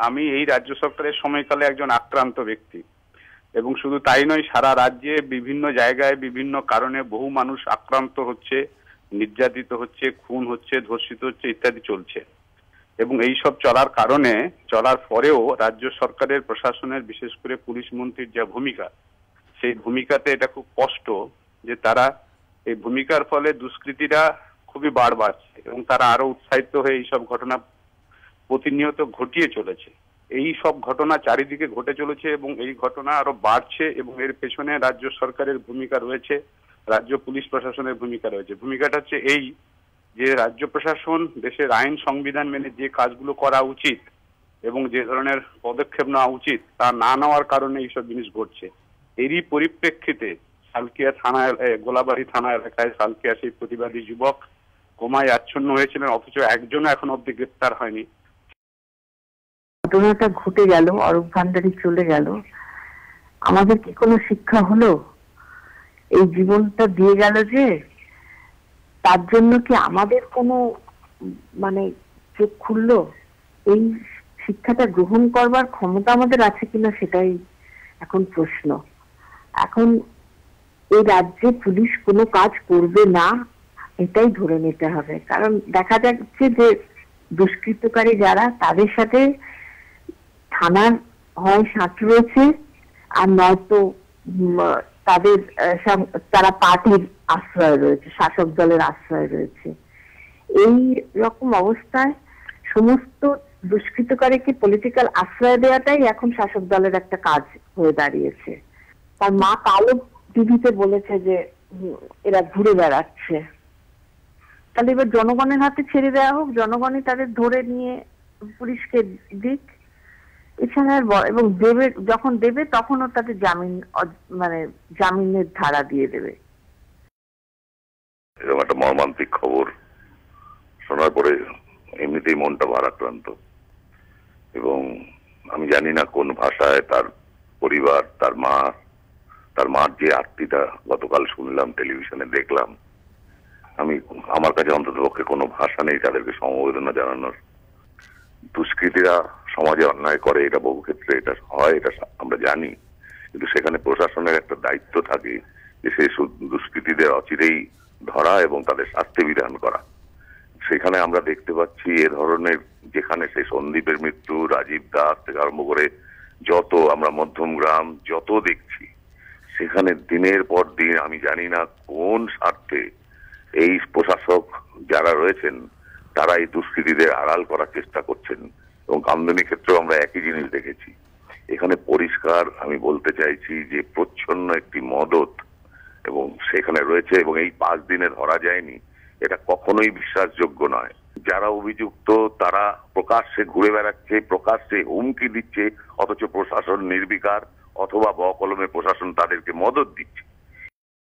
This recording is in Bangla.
আমি এই রাজ্য সরকারের সময়কালে একজন আক্রান্ত ব্যক্তি, এবং শুধু তাই নয়, সারা রাজ্যে বিভিন্ন জায়গায় বিভিন্ন কারণে বহু মানুষ আক্রান্ত হচ্ছে, নির্যাতিত হচ্ছে, খুন হচ্ছে, ধর্ষিত হচ্ছে ইত্যাদি চলছে। এবং এই সব চলার পরেও রাজ্য সরকারের প্রশাসনের, বিশেষ করে পুলিশ মন্ত্রীর যা ভূমিকা, সেই ভূমিকাতে এটা খুব স্পষ্ট যে তারা এই ভূমিকার ফলে দুষ্কৃতীরা খুবই বাড়ছে এবং তারা আরো উৎসাহিত হয়ে এইসব ঘটনা প্রতিনিয়ত ঘটিয়ে চলেছে। এই সব ঘটনা চারিদিকে ঘটে চলেছে এবং এই ঘটনা আরো বাড়ছে, এবং এর পেছনে রাজ্য সরকারের ভূমিকা রয়েছে, রাজ্য পুলিশ প্রশাসনের ভূমিকা রয়েছে। ভূমিকাটা হচ্ছে এই যে রাজ্য প্রশাসন দেশের আইন সংবিধান মেনে যে কাজগুলো করা উচিত এবং যে ধরনের পদক্ষেপ নেওয়া উচিত তা না নেওয়ার কারণে এইসব জিনিস ঘটছে। এরই পরিপ্রেক্ষিতে সালকিয়া থানা, গোলাবাড়ি থানা এলাকায় সালকিয়া সেই প্রতিবাদী যুবক কোমায় আচ্ছন্ন হয়েছিলেন, অথচ একজনও এখন অব্দি গ্রেপ্তার হয়নি। ঘটনাটা ঘটে গেল, অরূপ ভান্ডারী চলে গেল, আমাদের কি কোনো শিক্ষা হলো? এই জীবনটা দিয়ে গেল যে, তার জন্য কি আমাদের কোনো চোখ খুললো? এই শিক্ষাটা গ্রহণ করবার ক্ষমতা আমাদের আছে কিনা সেটাই এখন প্রশ্ন। এখন এই রাজ্যে পুলিশ কোনো কাজ করবে না এটাই ধরে নিতে হবে, কারণ দেখা যাচ্ছে যে দুষ্কৃতকারী যারা, তাদের সাথে থানার হয় সাথ রয়েছে, আর নয়তো তারা পার্টির আশ্রয় রয়েছে, শাসক দলের আশ্রয় রয়েছে। এই রকম অবস্থায় সমস্ত দুষ্কৃতকারীকে পলিটিক্যাল আশ্রয় দেওয়াটাই এখন শাসক দলের একটা কাজ হয়ে দাঁড়িয়েছে। তার মা কালো টিভিতে বলেছে যে এরা ঘুরে বেড়াচ্ছে। তাহলে এবার জনগণের হাতে ছেড়ে দেওয়া হোক, জনগণই তাদের ধরে নিয়ে পুলিশকে দিক। এছাড়া এবং দেবে, যখন দেবে তখনও তাদের জামিনের ধারা দিয়ে দেবে। এরকম একটা মর্মান্তিক খবর শোনার পরে এমনিতেই মনটা ভারাক্রান্ত, এবং আমি জানি না কোন ভাষায় তার পরিবার, তার মার যে আত্মীয়তা গতকাল শুনলাম, টেলিভিশনে দেখলাম, আমার কাছে অন্তত পক্ষে কোনো ভাষা নেই তাদেরকে সমবেদনা জানানোর। দুষ্কৃতীরা সমাজে অন্যায় করে, এটা বহু ক্ষেত্রে এটা হয়, এটা আমরা জানি, কিন্তু সেখানে প্রশাসনের একটা দায়িত্ব থাকে যে সেই দুষ্কৃতীদের অচিরেই ধরা এবং তাদের শাস্তি বিধান করা। সেখানে আমরা দেখতে পাচ্ছি এ ধরনের, যেখানে সেই সন্দীপের মৃত্যু, রাজীব দাস থেকে আরম্ভ করে যত আমরা মধ্যমগ্রাম যত দেখছি, সেখানে দিনের পর দিন আমি জানি না কোন স্বার্থে এই প্রশাসক যারা রয়েছেন তারা এই দুষ্কৃতীদের আড়াল করার চেষ্টা করছেন। এবং কামদুনি ক্ষেত্রেও আমরা একই জিনিস দেখেছি। এখানে পরিষ্কার আমি বলতে চাইছি যে প্রচ্ছন্ন একটি মদত এবং সেখানে রয়েছে, এবং এই 5 দিনে ধরা যায়নি, এটা কখনোই বিশ্বাসযোগ্য নয়। যারা অভিযুক্ত তারা প্রকাশ্যে ঘুরে বেড়াচ্ছে, প্রকাশ্যে হুমকি দিচ্ছে, অথচ প্রশাসন নির্বিকার, অথবা বকলমে প্রশাসন তাদেরকে মদত দিচ্ছে।